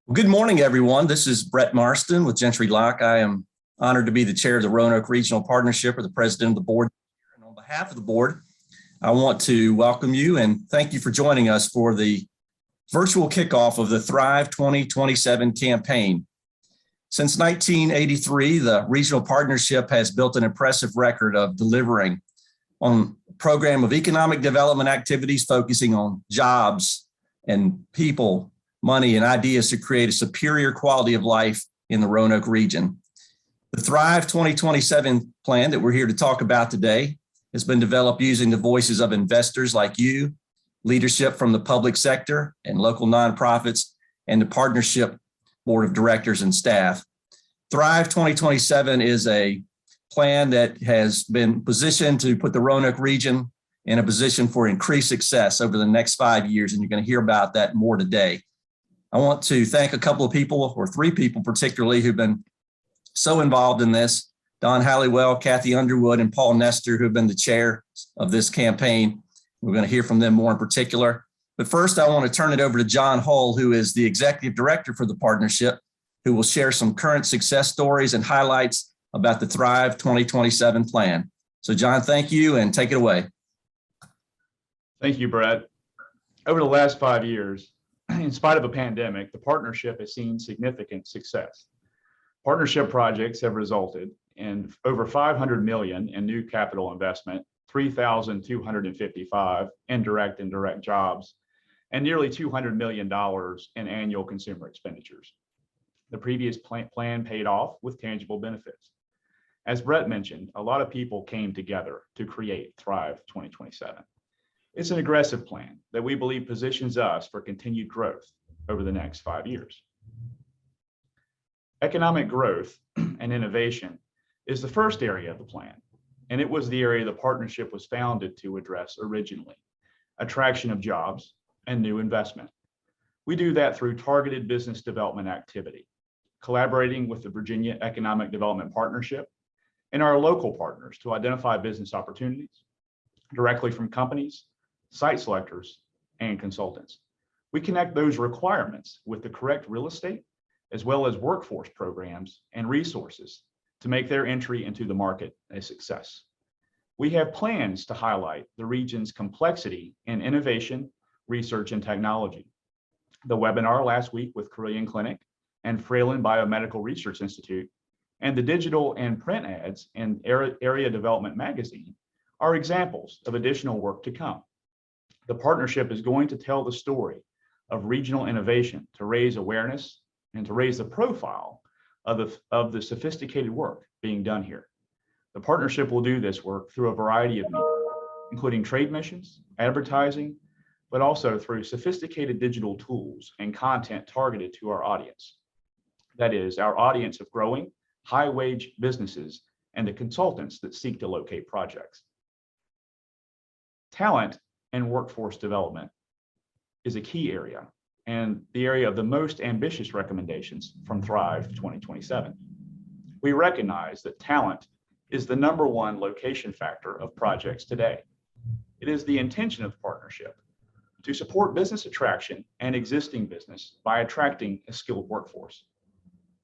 Well, good morning, everyone. This is Brett Marston with Gentry Locke. I am honored to be the chair of the Roanoke Regional Partnership or the president of the board. And on behalf of the board, I want to welcome you and thank you for joining us for the virtual kickoff of the Thrive 2027 campaign. Since 1983, the Regional Partnership has built an impressive record of delivering on a program of economic development activities focusing on jobs and people, money, and ideas to create a superior quality of life in the Roanoke region. The Thrive 2027 plan that we're here to talk about today has been developed using the voices of investors like you, leadership from the public sector and local nonprofits, and the partnership board of directors and staff. Thrive 2027 is a plan that has been positioned to put the Roanoke region in a position for increased success over the next 5 years, and you're going to hear about that more today. I want to thank a couple of people, or three people particularly, who've been so involved in this. Don Halliwell, Kathy Underwood, and Paul Nestor, who've been the chair of this campaign. We're going to hear from them more in particular. But first, I want to turn it over to John Hull, who is the executive director for the partnership, who will share some current success stories and highlights about the Thrive 2027 plan. So John, thank you, and take it away. Thank you, Brett. Over the last 5 years, in spite of a pandemic, the partnership has seen significant success. Partnership projects have resulted in over $500 million in new capital investment, 3,255 indirect and direct jobs, and nearly $200 million in annual consumer expenditures. The previous plan paid off with tangible benefits. As Brett mentioned, a lot of people came together to create Thrive 2027. It's an aggressive plan that we believe positions us for continued growth over the next 5 years. Economic growth and innovation is the first area of the plan, and it was the area the partnership was founded to address originally: attraction of jobs and new investment. We do that through targeted business development activity, collaborating with the Virginia Economic Development Partnership and our local partners to identify business opportunities directly from companies, site selectors, and consultants. We connect those requirements with the correct real estate, as well as workforce programs and resources to make their entry into the market a success. We have plans to highlight the region's complexity in innovation, research, and technology. The webinar last week with Carilion Clinic and Fralin Biomedical Research Institute, and the digital and print ads in Area Development Magazine are examples of additional work to come. The partnership is going to tell the story of regional innovation to raise awareness and to raise the profile of the sophisticated work being done here. The partnership will do this work through a variety of means, including trade missions, advertising, but also through sophisticated digital tools and content targeted to our audience. That is, our audience of growing, high-wage businesses and the consultants that seek to locate projects. Talent and workforce development is a key area and the area of the most ambitious recommendations from Thrive 2027. We recognize that talent is the #1 location factor of projects today. It is the intention of the partnership to support business attraction and existing business by attracting a skilled workforce.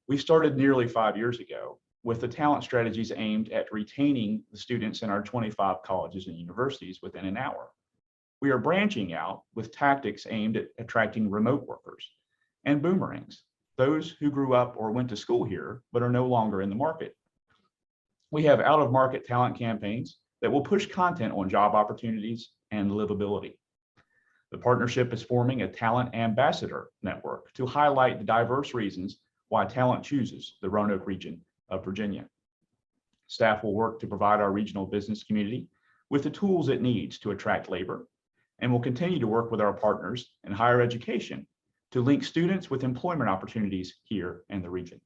We started nearly 5 years ago with the talent strategies aimed at retaining the students in our 25 colleges and universities within an hour. We are branching out with tactics aimed at attracting remote workers and boomerangs, those who grew up or went to school here but are no longer in the market. We have out-of-market talent campaigns that will push content on job opportunities and livability. The partnership is forming a talent ambassador network to highlight the diverse reasons why talent chooses the Roanoke region of Virginia. Staff will work to provide our regional business community with the tools it needs to attract labor, and will continue to work with our partners in higher education to link students with employment opportunities here in the region.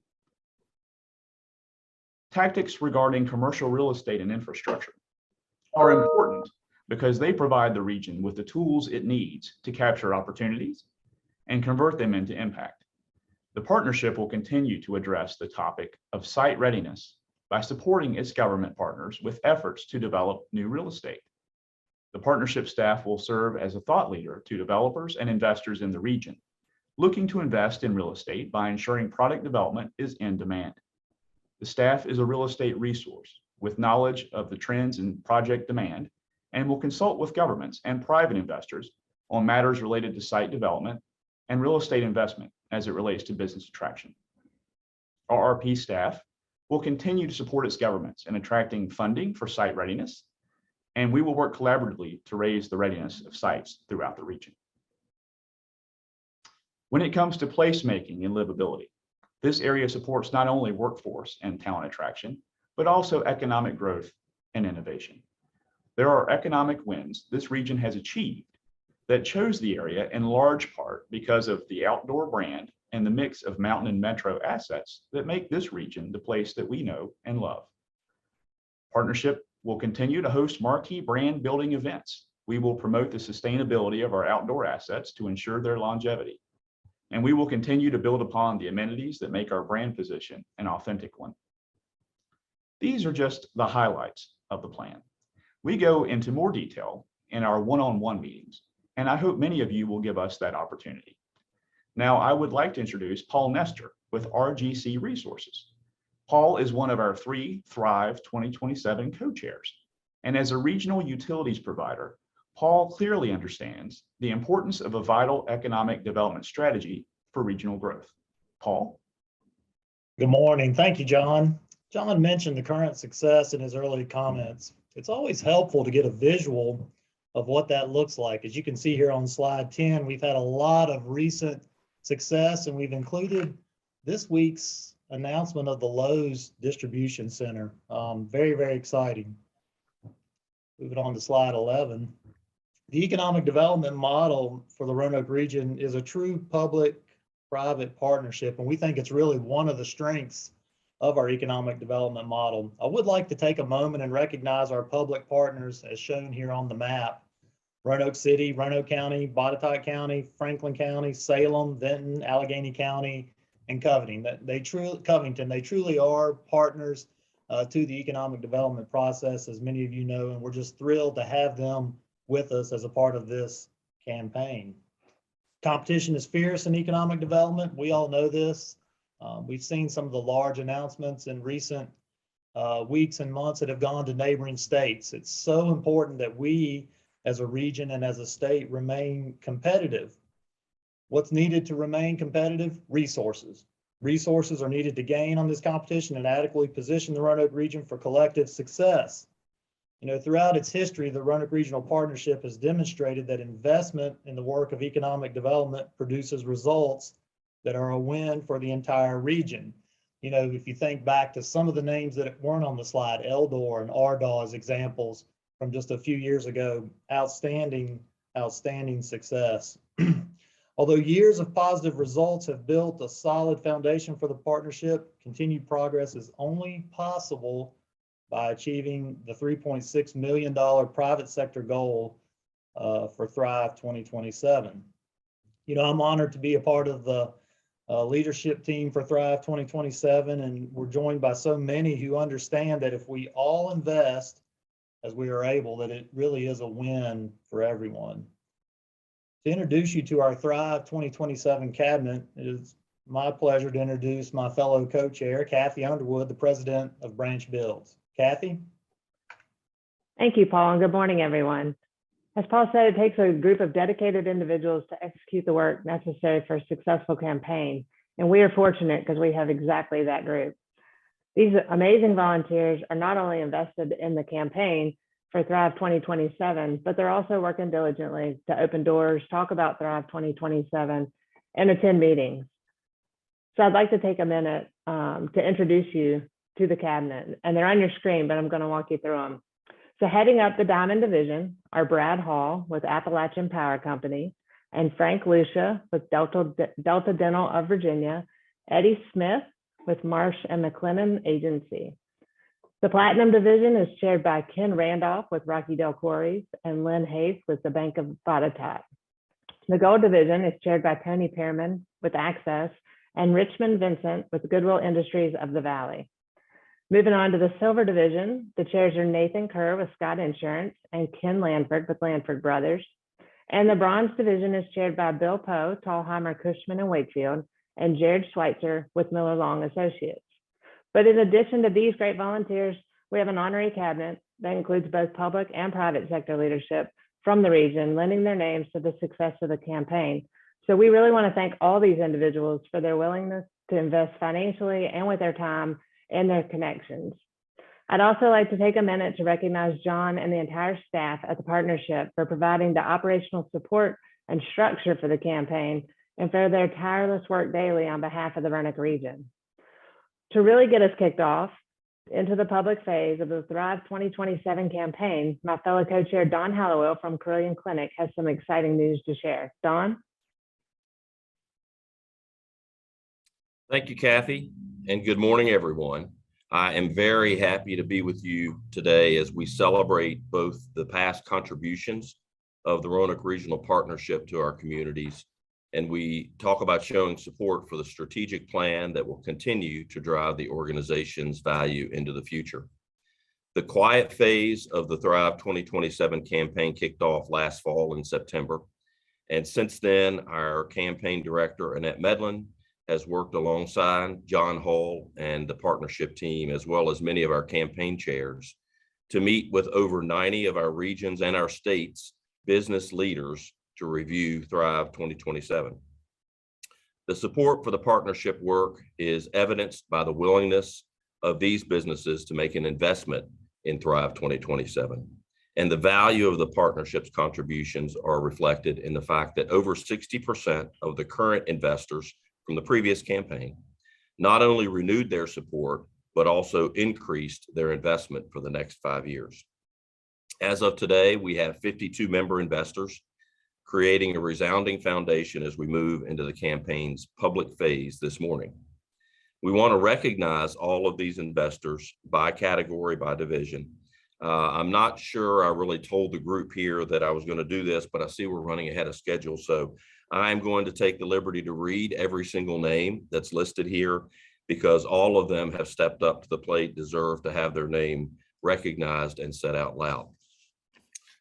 Tactics regarding commercial real estate and infrastructure are important because they provide the region with the tools it needs to capture opportunities and convert them into impact. The partnership will continue to address the topic of site readiness by supporting its government partners with efforts to develop new real estate. The partnership staff will serve as a thought leader to developers and investors in the region looking to invest in real estate by ensuring product development is in demand. The staff is a real estate resource with knowledge of the trends in project demand and will consult with governments and private investors on matters related to site development and real estate investment as it relates to business attraction. Our RP staff will continue to support its governments in attracting funding for site readiness, and we will work collaboratively to raise the readiness of sites throughout the region. When it comes to placemaking and livability, this area supports not only workforce and talent attraction, but also economic growth and innovation. There are economic wins this region has achieved that chose the area in large part because of the outdoor brand and the mix of mountain and metro assets that make this region the place that we know and love. Partnership will continue to host marquee brand building events. We will promote the sustainability of our outdoor assets to ensure their longevity. And we will continue to build upon the amenities that make our brand position an authentic one. These are just the highlights of the plan. We go into more detail in our one-on-one meetings, and I hope many of you will give us that opportunity. Now, I would like to introduce Paul Nestor with RGC Resources. Paul is one of our 3 Thrive 2027 co-chairs, and as a regional utilities provider, Paul clearly understands the importance of a vital economic development strategy for regional growth. Paul? Good morning. Thank you, John. John mentioned the current success in his early comments. It's always helpful to get a visual of what that looks like. As you can see here on slide 10, we've had a lot of recent success, and we've included this week's announcement of the Lowe's Distribution Center. Very, very exciting. Moving on to slide 11. The economic development model for the Roanoke region is a true public-private partnership, and we think it's really one of the strengths of our economic development model. I would like to take a moment and recognize our public partners as shown here on the map. Roanoke City, Roanoke County, Botetourt County, Franklin County, Salem, Vinton, Allegheny County, and Covington. They truly are partners to the economic development process, as many of you know, and we're just thrilled to have them with us as a part of this campaign. Competition is fierce in economic development. We all know this. We've seen some of the large announcements in recent weeks and months that have gone to neighboring states. It's so important that we as a region and as a state remain competitive. What's needed to remain competitive? Resources. Resources are needed to gain on this competition and adequately position the Roanoke region for collective success. You know, throughout its history, the Roanoke Regional Partnership has demonstrated that investment in the work of economic development produces results that are a win for the entire region. You know, if you think back to some of the names that weren't on the slide, Eldor and Ardagh as examples from just a few years ago, outstanding success. Although years of positive results have built a solid foundation for the partnership, continued progress is only possible by achieving the $3.6 million private sector goal for Thrive 2027. You know, I'm honored to be a part of the leadership team for Thrive 2027, and we're joined by so many who understand that if we all invest as we are able, that it really is a win for everyone. To introduce you to our Thrive 2027 cabinet, it is my pleasure to introduce my fellow co-chair, Kathy Underwood, the president of Branch Builds. Kathy? Thank you, Paul, and good morning, everyone. As Paul said, it takes a group of dedicated individuals to execute the work necessary for a successful campaign, and we are fortunate because we have exactly that group. These amazing volunteers are not only invested in the campaign for Thrive 2027, but they're also working diligently to open doors, talk about Thrive 2027, and attend meetings. So I'd like to take a minute to introduce you to the cabinet, and they're on your screen, but I'm going to walk you through them. So heading up the Diamond Division are Brad Hall with Appalachian Power Company and Frank Lucia with Delta Dental of Virginia, Eddie Smith with Marsh and McLennan Agency. The Platinum Division is chaired by Ken Randolph with Rocky Dale Quarries and Lynn Hayes with the Bank of Botetourt. The Gold Division is chaired by Tony Pearman with Access and Richmond Vincent with Goodwill Industries of the Valley. Moving on to the Silver Division, the chairs are Nathan Kerr with Scott Insurance and Ken Lanford with Lanford Brothers. And the bronze division is chaired by Bill Poe, Tallheimer, Cushman, and Wakefield, and Jared Schweitzer with Miller Long Associates. But in addition to these great volunteers, we have an honorary cabinet that includes both public and private sector leadership from the region, lending their names to the success of the campaign. So we really want to thank all these individuals for their willingness to invest financially and with their time and their connections. I'd also like to take a minute to recognize John and the entire staff at the partnership for providing the operational support and structure for the campaign and for their tireless work daily on behalf of the Roanoke region. To really get us kicked off into the public phase of the Thrive 2027 campaign, my fellow co-chair Don Hallowell from Carilion Clinic has some exciting news to share. Don? Thank you, Kathy, and good morning, everyone. I am very happy to be with you today as we celebrate both the past contributions of the Roanoke Regional Partnership to our communities, and we talk about showing support for the strategic plan that will continue to drive the organization's value into the future. The quiet phase of the Thrive 2027 campaign kicked off last fall in September, and since then, our campaign director, Annette Medlin, has worked alongside John Hull and the partnership team, as well as many of our campaign chairs, to meet with over 90 of our regions and our states' business leaders to review Thrive 2027. The support for the partnership work is evidenced by the willingness of these businesses to make an investment in Thrive 2027. And the value of the partnership's contributions are reflected in the fact that over 60% of the current investors from the previous campaign not only renewed their support, but also increased their investment for the next 5 years. As of today, we have 52 member investors, creating a resounding foundation as we move into the campaign's public phase this morning. We want to recognize all of these investors by category, by division. I'm not sure I really told the group here that I was going to do this, but I see we're running ahead of schedule. So I'm going to take the liberty to read every single name that's listed here, because all of them have stepped up to the plate, deserve to have their name recognized and said out loud.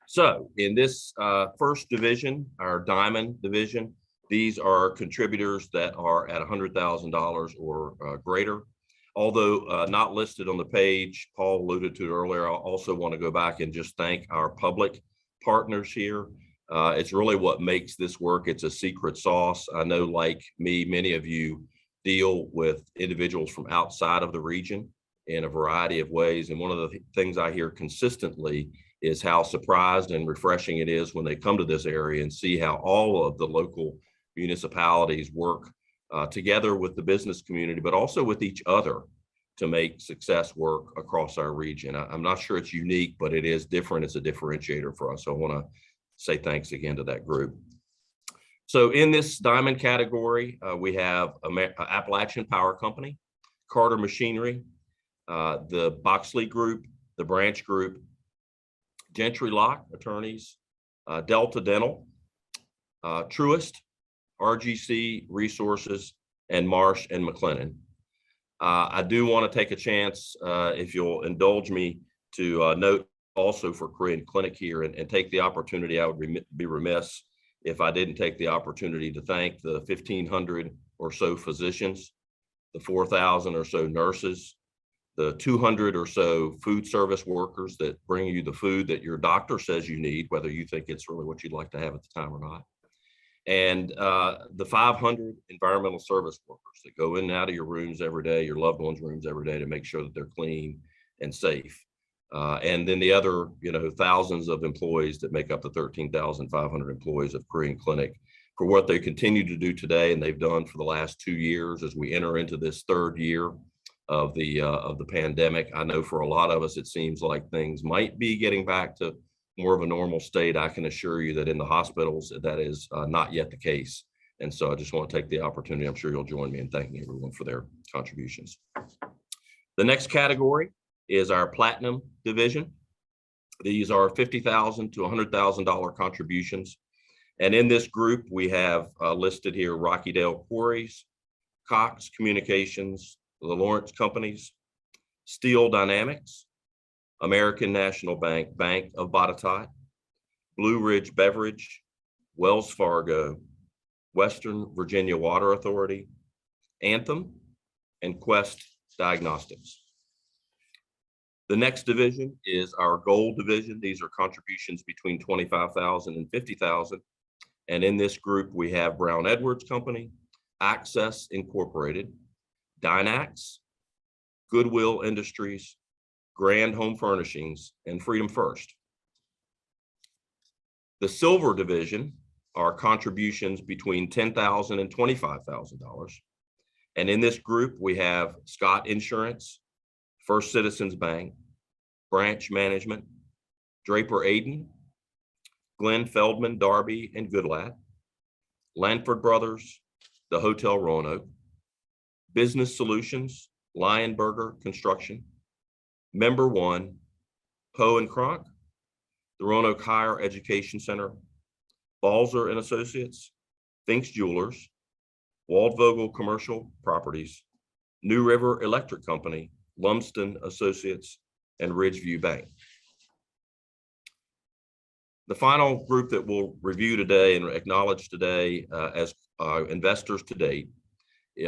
So in this first division, our Diamond division, these are contributors that are at $100,000 or greater. Although not listed on the page, Paul alluded to it earlier, I also want to go back and just thank our public partners here. It's really what makes this work. It's a secret sauce. I know, like me, many of you deal with individuals from outside of the region in a variety of ways. And one of the things I hear consistently is how surprised and refreshing it is when they come to this area and see how all of the local municipalities work together with the business community, but also with each other to make success work across our region. I'm not sure it's unique, but it is different. It's a differentiator for us. So I want to say thanks again to that group. So in this Diamond category, we have Appalachian Power Company, Carter Machinery, the Boxley Group, the Branch Group, Gentry Lock Attorneys, Delta Dental, Truist, RGC Resources, and Marsh and McLennan. I do want to take a chance, if you'll indulge me, to note also for Carilion Clinic here and take the opportunity. I would be remiss if I didn't take the opportunity to thank the 1,500 or so physicians, the 4,000 or so nurses, the 200 or so food service workers that bring you the food that your doctor says you need, whether you think it's really what you'd like to have at the time or not. And the 500 environmental service workers that go in and out of your rooms every day, your loved ones' rooms every day, to make sure that they're clean and safe. And then the other, thousands of employees that make up the 13,500 employees of Carilion Clinic for what they continue to do today, and they've done for the last 2 years as we enter into this third year of the pandemic. I know for a lot of us, it seems like things might be getting back to more of a normal state. I can assure you that in the hospitals, that is not yet the case. And so I just want to take the opportunity, I'm sure you'll join me in thanking everyone for their contributions. The next category is our Platinum division. These are $50,000 to $100,000 contributions. And in this group, we have listed here Rockydale Quarries, Cox Communications, the Lawrence Companies, Steel Dynamics, American National Bank, Bank of Botetourt, Blue Ridge Beverage, Wells Fargo, Western Virginia Water Authority, Anthem, and Quest Diagnostics. The next division is our gold division. These are contributions between $25,000 and $50,000. And in this group, we have Brown Edwards Company, Access Incorporated, Dynax, Goodwill Industries, Grand Home Furnishings, and Freedom First. The silver division are contributions between $10,000 and $25,000. And in this group, we have Scott Insurance, First Citizens Bank, Branch Management, Draper Aiden, Glenn Feldman, Darby and Goodlat, Lanford Brothers, the Hotel Roanoke, Business Solutions, Lionberger Construction, Member One, Poe and Kronk, the Roanoke Higher Education Center, Balzer and Associates, Finks Jewelers, Waldvogel Commercial Properties, New River Electric Company, Lumsden Associates, and Ridgeview Bank. The final group that we'll review today and acknowledge today as investors to date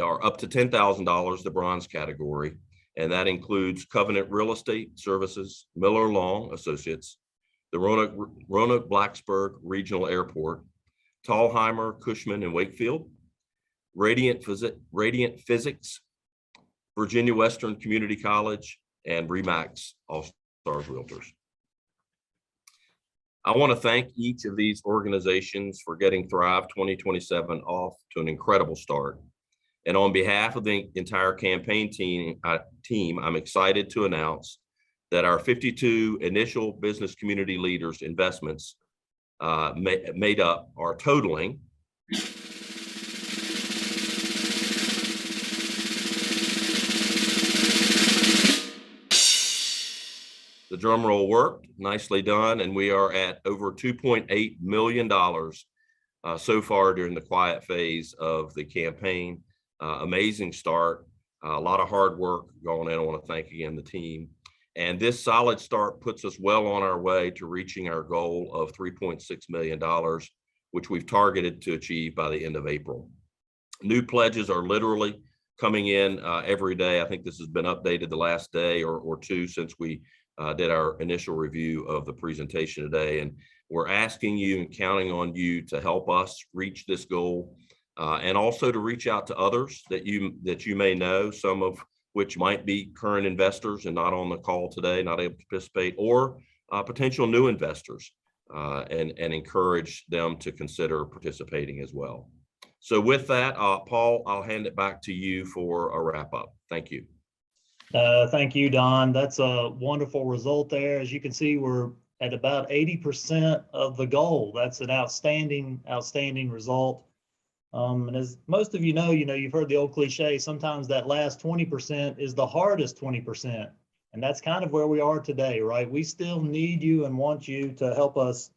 are up to $10,000, the bronze category, and that includes Covenant Real Estate Services, Miller Long Associates, the Roanoke Blacksburg Regional Airport, Tallheimer, Cushman, and Wakefield, Radiant Physics, Virginia Western Community College, and Remax All Stars Realtors. I want to thank each of these organizations for getting Thrive 2027 off to an incredible start. And on behalf of the entire campaign team, I'm excited to announce that our 52 initial business community leaders investments made up are totaling the drum roll worked, nicely done, and we are at over $2.8 million so far during the quiet phase of the campaign. Amazing start, a lot of hard work going in. I want to thank again the team. And this solid start puts us well on our way to reaching our goal of $3.6 million, which we've targeted to achieve by the end of April. New pledges are literally coming in every day. I think this has been updated the last day or two since we did our initial review of the presentation today. And we're asking you and counting on you to help us reach this goal and also to reach out to others that you may know, some of which might be current investors and not on the call today, not able to participate, or potential new investors, and encourage them to consider participating as well. So with that, Paul, I'll hand it back to you for a wrap up. Thank you. Thank you, Don. That's a wonderful result there. As you can see, we're at about 80% of the goal. That's an outstanding result. And as most of you know, you've heard the old cliche, sometimes that last 20% is the hardest 20%. And that's kind of where we are today, right? We still need you and want you to help us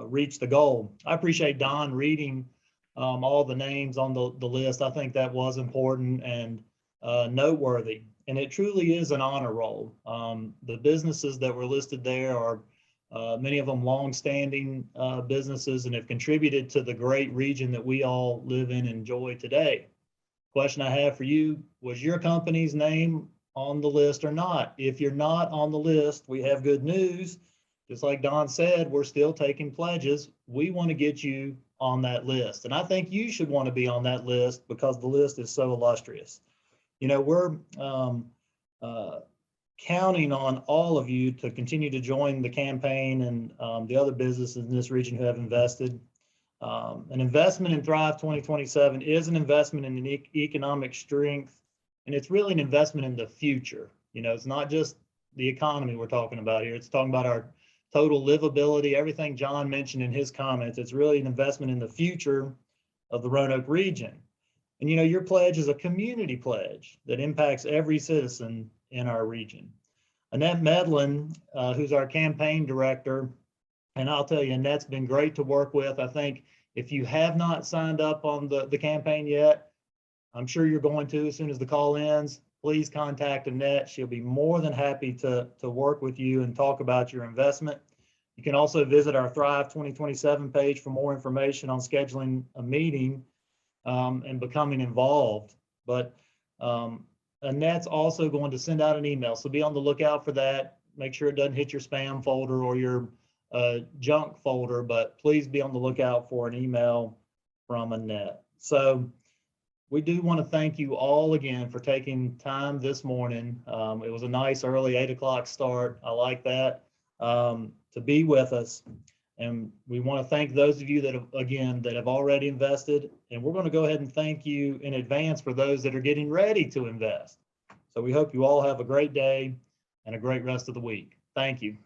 reach the goal. I appreciate Don reading all the names on the list. I think that was important and noteworthy. And it truly is an honor roll. The businesses that were listed there are many of them long-standing businesses and have contributed to the great region that we all live in and enjoy today. Question I have for you, was your company's name on the list or not? If you're not on the list, we have good news. Just like Don said, we're still taking pledges. We want to get you on that list. And I think you should want to be on that list because the list is so illustrious. We're counting on all of you to continue to join the campaign and the other businesses in this region who have invested. An investment in Thrive 2027 is an investment in an economic strength, and it's really an investment in the future. It's not just the economy we're talking about here. It's talking about our total livability, everything John mentioned in his comments. It's really an investment in the future of the Roanoke region. And your pledge is a community pledge that impacts every citizen in our region. Annette Medlin, who's our campaign director, and I'll tell you, Annette's been great to work with. I think if you have not signed up on the campaign yet, I'm sure you're going to as soon as the call ends. Please contact Annette. She'll be more than happy to work with you and talk about your investment. You can also visit our Thrive 2027 page for more information on scheduling a meeting and becoming involved. But Annette's also going to send out an email, so be on the lookout for that. Make sure it doesn't hit your spam folder or your junk folder, but please be on the lookout for an email from Annette. So we do want to thank you all again for taking time this morning. It was a nice early 8 o'clock start. I like that, to be with us. And we want to thank those of you that have, again, that have already invested. And we're going to go ahead and thank you in advance for those that are getting ready to invest. So we hope you all have a great day and a great rest of the week. Thank you.